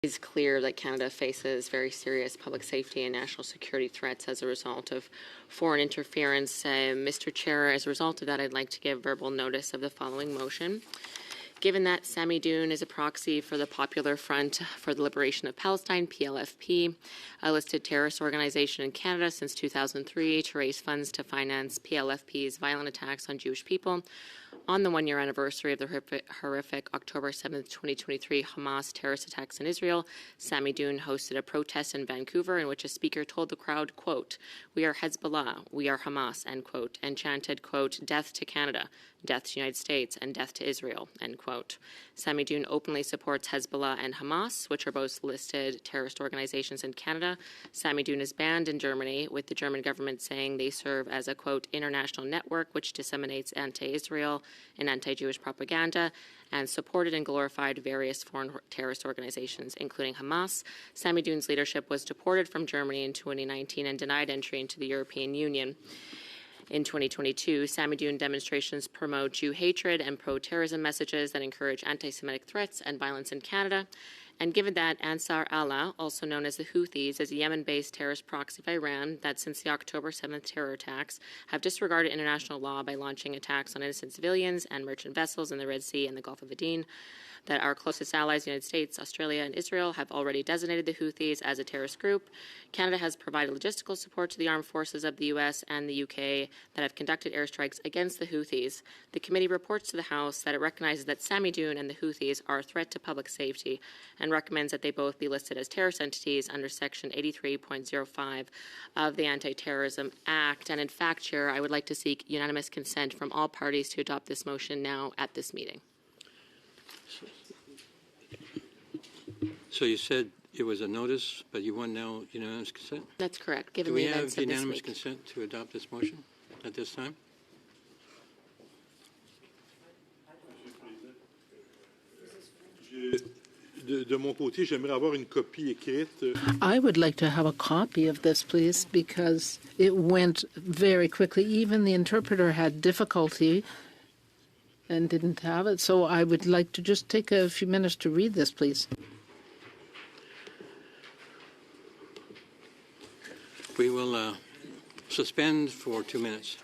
It's clear that Canada faces very serious public safety and national security threats as a result of foreign interference. Mr. Chair, as a result of that, I'd like to give verbal notice of the following motion. Given that Sami Doon is a proxy for the Popular Front for the Liberation of Palestine, PLFP, a listed terrorist organization in Canada since 2003 to raise funds to finance PLFP's violent attacks on Jewish people, on the one-year anniversary of the horrific October 7th, 2023 Hamas terrorist attacks in Israel, Sami Doon hosted a protest in Vancouver in which a speaker told the crowd, quote, "We are Hezbollah, we are Hamas," end quote, and chanted, quote, "Death to Canada, death to the United States, and death to Israel," end quote. Sami Doon openly supports Hezbollah and Hamas, which are both listed terrorist organizations in Canada. Sami Doon is banned in Germany, with the German government saying they serve as a, quote, "international network which disseminates anti-Israel and anti-Jewish propaganda," and supported and glorified various foreign terrorist organizations, including Hamas. Sami Doon's leadership was deported from Germany in 2019 and denied entry into the European Union. In 2022, Sami Doon demonstrations promote Jew hatred and pro-terrorism messages that encourage anti-Semitic threats and violence in Canada. And given that Ansar Allah, also known as the Houthis, is a Yemen-based terrorist proxy of Iran that since the October 7th terror attacks have disregarded international law by launching attacks on innocent civilians and merchant vessels in the Red Sea and the Gulf of Aden, that our closest allies, the United States, Australia, and Israel, have already designated the Houthis as a terrorist group. Canada has provided logistical support to the armed forces of the U.S. and the U.K. that have conducted airstrikes against the Houthis. The committee reports to the House that it recognizes that Sami Doon and the Houthis are a threat to public safety and recommends that they both be listed as terrorist entities under Section 83.05 of the Anti-Terrorism Act. And in fact, Chair, I would like to seek unanimous consent from all parties to adopt this motion now at this meeting. So you said it was a notice, but you want now unanimous consent? That's correct, given Do we the events have of this unanimous week. consent to adopt this motion at this time? De mon côté, j'aimerais avoir une copie écrite. I would like to have a copy of this, please, because it went very quickly. Even the interpreter had difficulty and didn't have it. So I would like to just take a few minutes to read this, please. We will suspend for 2 minutes.